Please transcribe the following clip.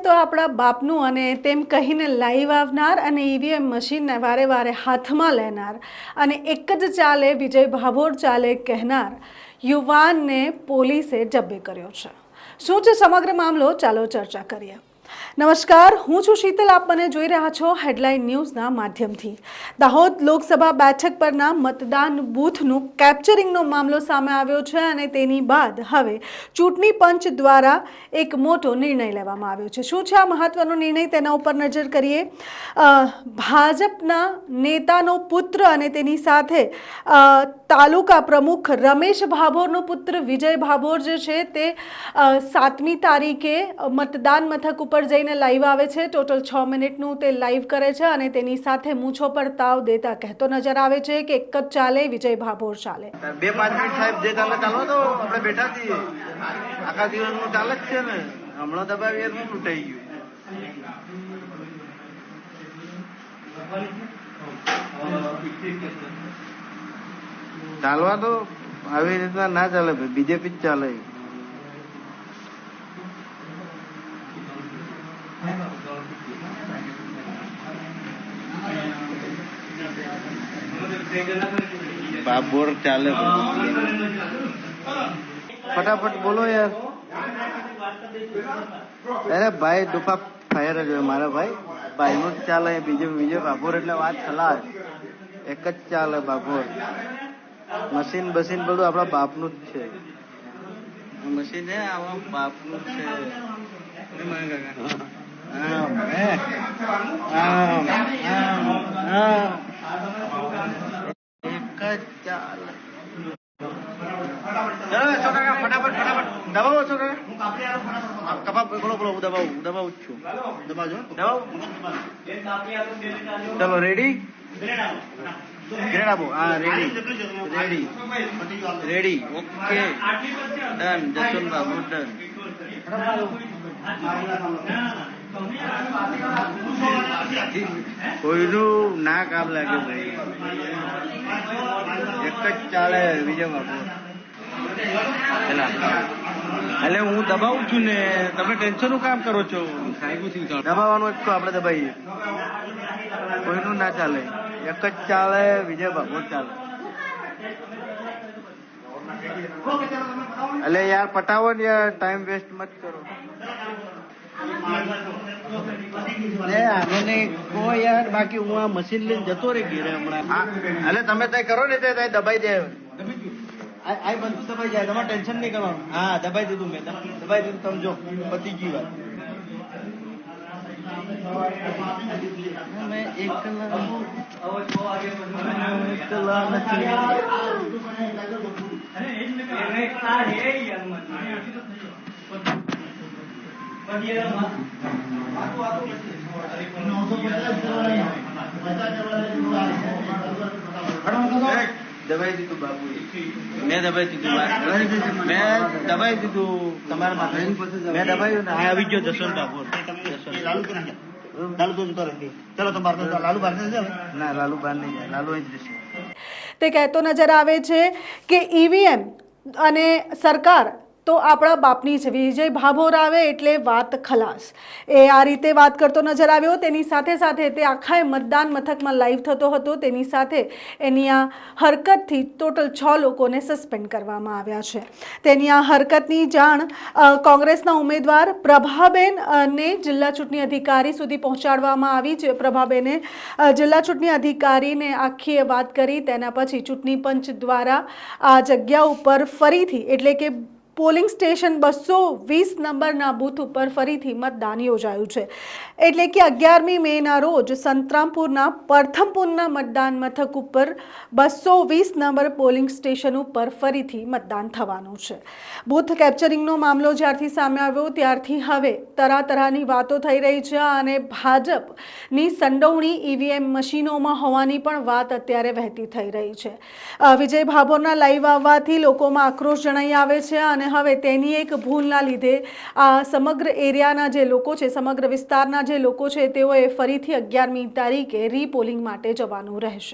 તો આપણા બાપનું અને તેમ કહીને લાઈવ આવનાર અને ઈવીએમ મશીનને વારે વારે હાથમાં લેનાર અને એક જ ચાલે વિજય ભાભોર ચાલે કહેનાર યુવાનને પોલીસે જબ્બે કર્યો છે। શું છે સમગ્ર મામલો, ચાલો ચર્ચા કરીએ। નમસ્કાર, હું છું શીતલ, આપ મને જોઈ રહ્યા છો હેડલાઇન ન્યૂઝના માધ્યમથી। દાહોદ લોકસભા બેઠક પરના મતદાન બૂથનું કેપ્ચરિંગનો મામલો સામે આવ્યો છે અને તેની બાદ હવે ચૂંટણી પંચ દ્વારા એક મોટો નિર્ણય લેવામાં આવ્યો છે। શું છે આ મહત્વનો નિર્ણય, તેના ઉપર નજર કરીએ। ભાજપના નેતાનો પુત્ર અને તેની સાથે તાલુકા પ્રમુખ રમેશ ભાભોરનો પુત્ર વિજય ભાભોર જે છે તે 7મી તારીખે મતદાન મથક ઉપર જઈને લાઈવ આવે છે। ટોટલ 6 મિનિટનું તે લાઈવ કરે છે અને તેની સાથે મૂછો પર તાવ દેતા કહેતો નજર આવે છે કે એક જ ચાલે વિજય ભાભોર ચાલે। 2-5 મિનિટ સાહેબ જે ચાલે ચાલો, તો આપણે બેઠા છીએ, આખા દિવસનું ચાલે જ છે ને, હમણાં દબાવી એનું લૂંટાઈ ગયું। ચાલવા તો આવી રીતના ના ચાલે ભાઈ, બીજેપી જ ચાલે। ભાભોર ચાલે, ફટાફટ બોલો યાર। અરે ભાઈ દુફા ફાયર જ હોય મારા ભાઈ નું જ ચાલે। બીજે ભાભોર એટલે વાત ખલાસ, એક જ ચાલે ભાભોર। મશીન બસીન બધું આપણા બાપનું જ છે, મશીન હે આપણા બાપનું જ છે। એક જ ચાલે। ફટાફટ દબાવો છો કપા બોલો દબાવું જ છું, દબાવો। ચલો રેડી, ગ્રેડ આપો। હા ready okay done. Jaswant Babu done. કોઈનું ના કામ લાગે ભાઈ, એક જ ચાલે વિજય બાબુ। એટલે હું દબાવું છું ને, તમે ટેન્શન નું કામ કરો છો। દબાવવાનું જ તો આપણે દબાઈએ, કોઈનું ના ચાલે, એક જ ચાલે વિજય બાબુ ચાલે। એટલે યાર પટાવો ને યાર, ટાઈમ વેસ્ટ મત કરો। કહો યાર, બાકી હું આ મશીન લઈને જતો રહી ઘેરે હમણાં। એટલે તમે તય કરો ને, તે દબાઈ દે, આ બધું દબાઈ જાય, તમારે ટેન્શન નહીં કરવાનું। હા દબાઈ દીધું મેં, દબાઈ દીધું, સમજો પતી ગઈ વાત। મેં એકલા દબાઈ દીધું બાબુ, મેં દબાઈ દીધું, તમારા માથે મેં દબાવ્યું ને, આવી ગયો જસવંત બાબુ। ચલો તમારે લાલુ બહાર ના, લાલુ બહાર નહીં જાય, લાલુ અહીં જ રહેશે। તે કહેતો નજર આવે છે કે ઈવીએમ અને સરકાર તો આપણા બાપની છે, વિજય ભાભોર આવે એટલે વાત ખલાસ। એ આ રીતે વાત કરતો નજર આવ્યો। તેની સાથે સાથે તે આખા મતદાન મથકમાં લાઈવ થતો હતો। તેની સાથે એની આ હરકતથી ટોટલ 6 લોકોને સસ્પેન્ડ કરવામાં આવ્યા છે। તેની આ હરકતની જાણ કોંગ્રેસના ઉમેદવાર પ્રભાબેન ને જિલ્લા ચૂંટણી અધિકારી સુધી પહોંચાડવામાં આવી છે। પ્રભાબેને જિલ્લા ચૂંટણી અધિકારીને આખી વાત કરી। તેના પછી ચૂંટણી પંચ દ્વારા આ જગ્યા ઉપર ફરીથી, એટલે કે પોલિંગ સ્ટેશન 220 નંબરના બૂથ ઉપર ફરીથી મતદાન યોજાયું છે। એટલે કે 11મી મેના રોજ સંતરામપુરના પ્રથમપુરના મતદાન મથક ઉપર 220 નંબર પોલિંગ સ્ટેશન ઉપર ફરીથી મતદાન થવાનું છે। બૂથ કેપ્ચરિંગનો મામલો જ્યારથી સામે આવ્યો ત્યારથી હવે તરાતરાની વાતો થઈ રહી છે અને ભાજપની સંડોવણી ઈવીએમ મશીનોમાં હોવાની પણ વાત અત્યારે વહેતી થઈ રહી છે। વિજય ભાભોરના લાઈવ આવવાથી લોકોમાં આક્રોશ જણાઈ આવે છે અને હવે તેની એક ભૂલના લીધે આ સમગ્ર એરિયાના જે લોકો છે, સમગ્ર વિસ્તારના જે લોકો છે, તેઓએ ફરીથી 11મી તારીખે રીપોલિંગ માટે જવાનું રહેશે।